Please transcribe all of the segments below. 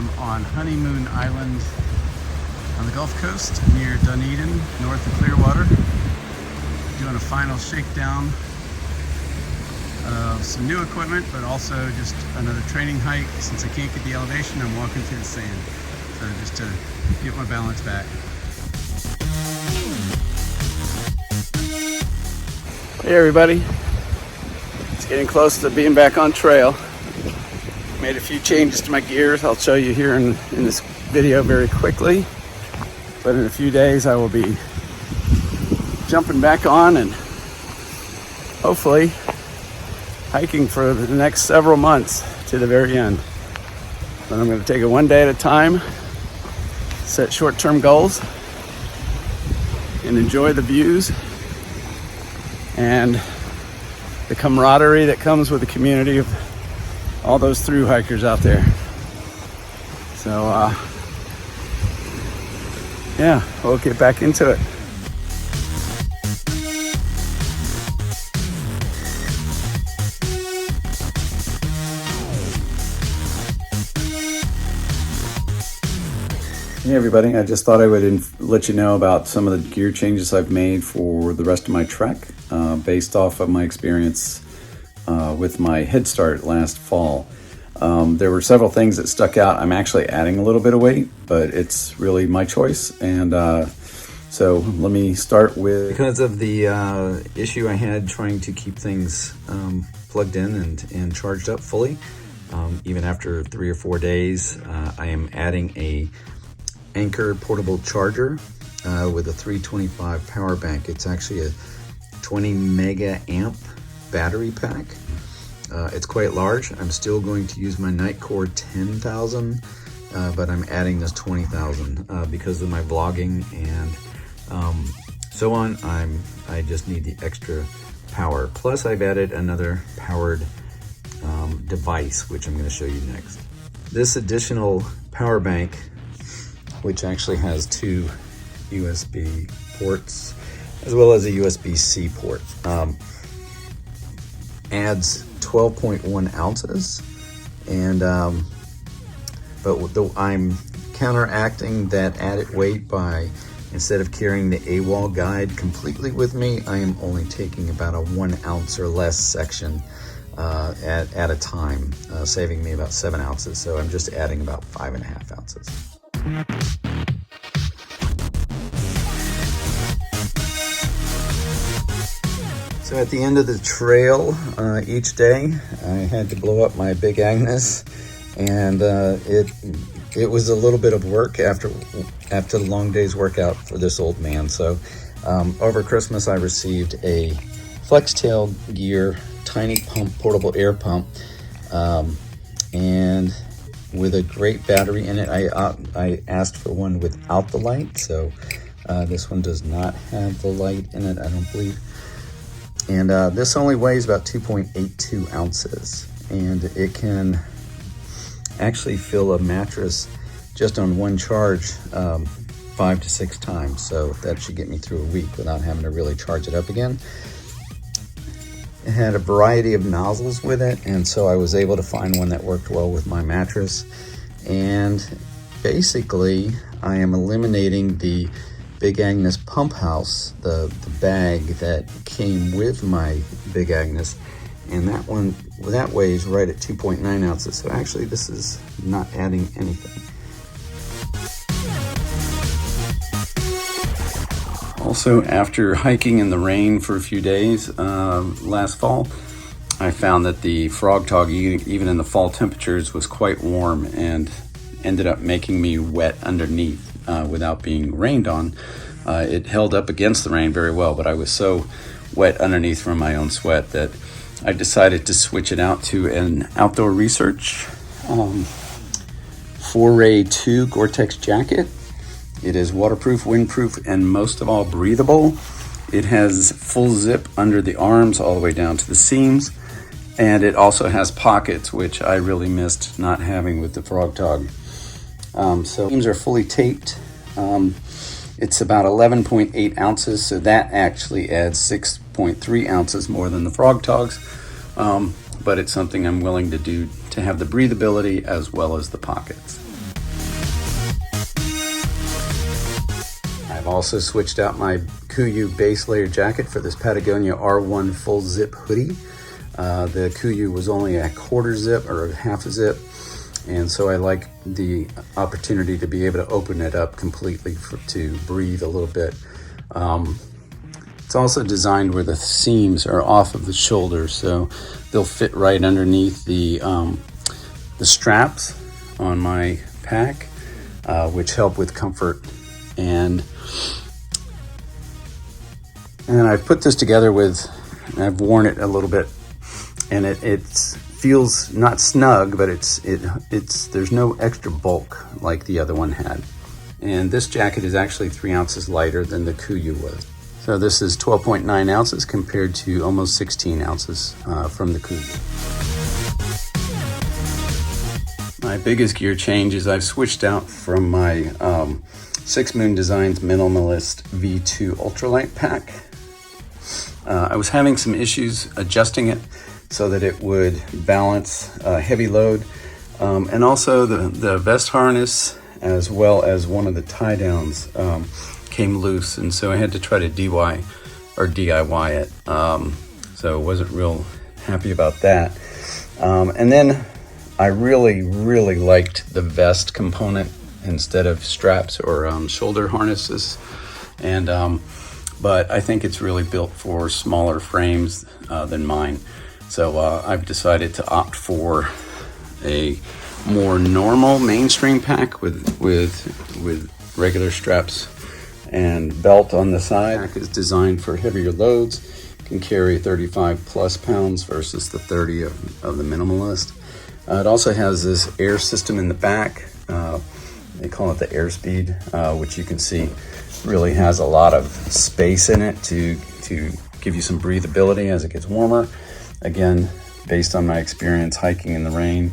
am on Honeymoon Island on the Gulf Coast near Dunedin, north of Clearwater. Doing a final shakedown of some new equipment, but also just another training hike. Since I can't get the elevation, I'm walking through the sand. So just to get my balance back. Hey everybody, it's getting close to being back on trail. Made a few changes to my gears. I'll show you here in this video very quickly. But in a few days I will be jumping back on and hopefully hiking for the next several months to the very end. But I'm going to take it one day at a time, set short-term goals, and enjoy the views and the camaraderie that comes with the community of all those through hikers out there. So yeah, we'll get back into it. Hey everybody, I just thought I would let you know about some of the gear changes I've made for the rest of my trek based off of my experience with my Head Start last fall. There were several things that stuck out. I'm actually adding a little bit of weight, but it's really my choice. And so let me start with... Because of the issue I had trying to keep things plugged in and charged up fully, even after 3 or 4 days, I am adding a Anker portable charger with a 325 power bank. It's actually a 20 mega amp battery pack. It's quite large. I'm still going to use my Nitecore 10,000, but I'm adding this 20,000 because of my vlogging and so on. I just need the extra power. Plus I've added another powered device, which I'm going to show you next. This additional power bank, which actually has 2 USB ports as well as a USB-C port, adds 12.1 ounces, and but I'm counteracting that added weight by, instead of carrying the AWOL guide completely with me, I am only taking about a 1 ounce or less section at a time, saving me about 7 ounces. So I'm just adding about 5.5 ounces. So at the end of the trail each day, I had to blow up my Big Agnes, and it was a little bit of work after the long day's workout for this old man. So over Christmas, I received a Flextail Gear tiny pump, portable air pump, and with a great battery in it. I asked for one without the light, so this one does not have the light in it, I don't believe. And this only weighs about 2.82 ounces, and it can actually fill a mattress just on one charge 5 to 6 times. So that should get me through a week without having to really charge it up again. It had a variety of nozzles with it, and so I was able to find one that worked well with my mattress. And basically, I am eliminating the Big Agnes pump house, the bag that came with my Big Agnes, and that weighs right at 2.9 ounces. So actually, this is not adding anything. Also, after hiking in the rain for a few days last fall, I found that the Frogg Togg, even in the fall temperatures, was quite warm and ended up making me wet underneath without being rained on. It held up against the rain very well, but I was so wet underneath from my own sweat that I decided to switch it out to an Outdoor Research Foray 2 Gore-Tex jacket. It is waterproof, windproof, and most of all breathable. It has full zip under the arms all the way down to the seams, and it also has pockets, which I really missed not having with the Frogg Togg. So seams are fully taped. It's about 11.8 ounces, so that actually adds 6.3 ounces more than the Frogg Toggs, but it's something I'm willing to do to have the breathability as well as the pockets. I've also switched out my KUIU base layer jacket for this Patagonia R1 full zip hoodie. The KUIU was only a quarter zip or half a zip, and so I like the opportunity to be able to open it up completely to breathe a little bit. It's also designed where the seams are off of the shoulder, so they'll fit right underneath the straps on my pack, which help with comfort. And I've put this together I've worn it a little bit, and it feels not snug, but there's no extra bulk like the other one had. And this jacket is actually 3 ounces lighter than the KUIU was. So this is 12.9 ounces compared to almost 16 ounces from the KUIU. My biggest gear change is I've switched out from my Six Moon Designs Minimalist V2 Ultralight pack. I was having some issues adjusting it so that it would balance heavy load, and also the vest harness as well as one of the tie downs came loose, and so I had to try to DIY it. So I wasn't real happy about that. And then I really liked the vest component instead of straps or shoulder harnesses, and but I think it's really built for smaller frames than mine. So I've decided to opt for a more normal mainstream pack with regular straps and belt on the side. The pack is designed for heavier loads, can carry 35 plus pounds versus the 30 of the Minimalist. It also has this air system in the back. They call it the Airspeed, which you can see really has a lot of space in it to give you some breathability as it gets warmer. Again, based on my experience hiking in the rain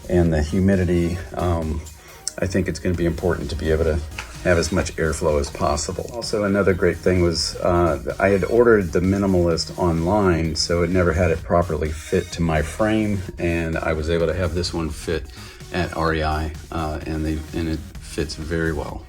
and the humidity, I think it's going to be important to be able to have as much airflow as possible. Also, another great thing was I had ordered the Minimalist online, so it never had it properly fit to my frame, and I was able to have this one fit at REI, and it fits very well.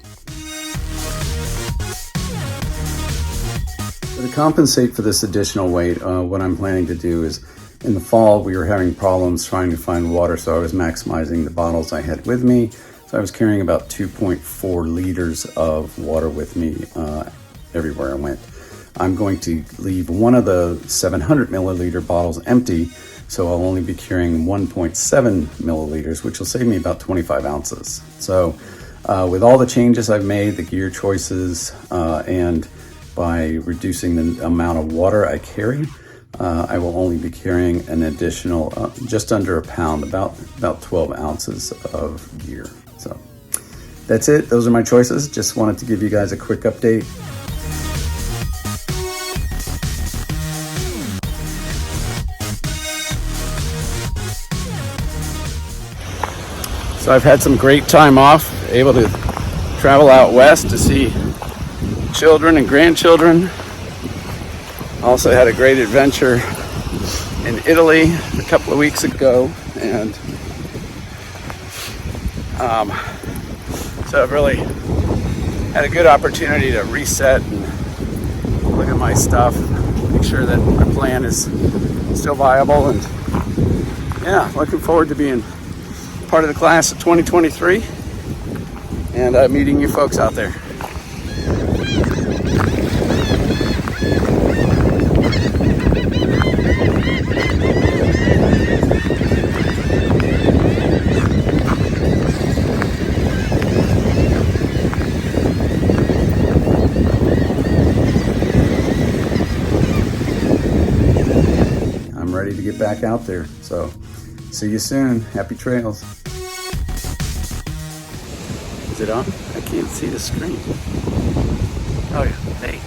So to compensate for this additional weight, what I'm planning to do is, in the fall, we were having problems trying to find water, so I was maximizing the bottles I had with me. So I was carrying about 2.4 liters of water with me everywhere I went. I'm going to leave one of the 700 milliliter bottles empty, so I'll only be carrying 1.7 milliliters, which will save me about 25 ounces. So with all the changes I've made, the gear choices, and by reducing the amount of water I carry, I will only be carrying an additional just under a pound, about 12 ounces of gear. So that's it. Those are my choices. Just wanted to give you guys a quick update. So I've had some great time off, able to travel out west to see children and grandchildren. Also had a great adventure in Italy a couple of weeks ago, and so I've really had a good opportunity to reset and look at my stuff, make sure that my plan is still viable, and yeah, looking forward to being part of the class of 2023 and meeting you folks out there. Ready to get back out there. So see you soon. Happy trails. Is it on? I can't see the screen. Oh yeah, hey.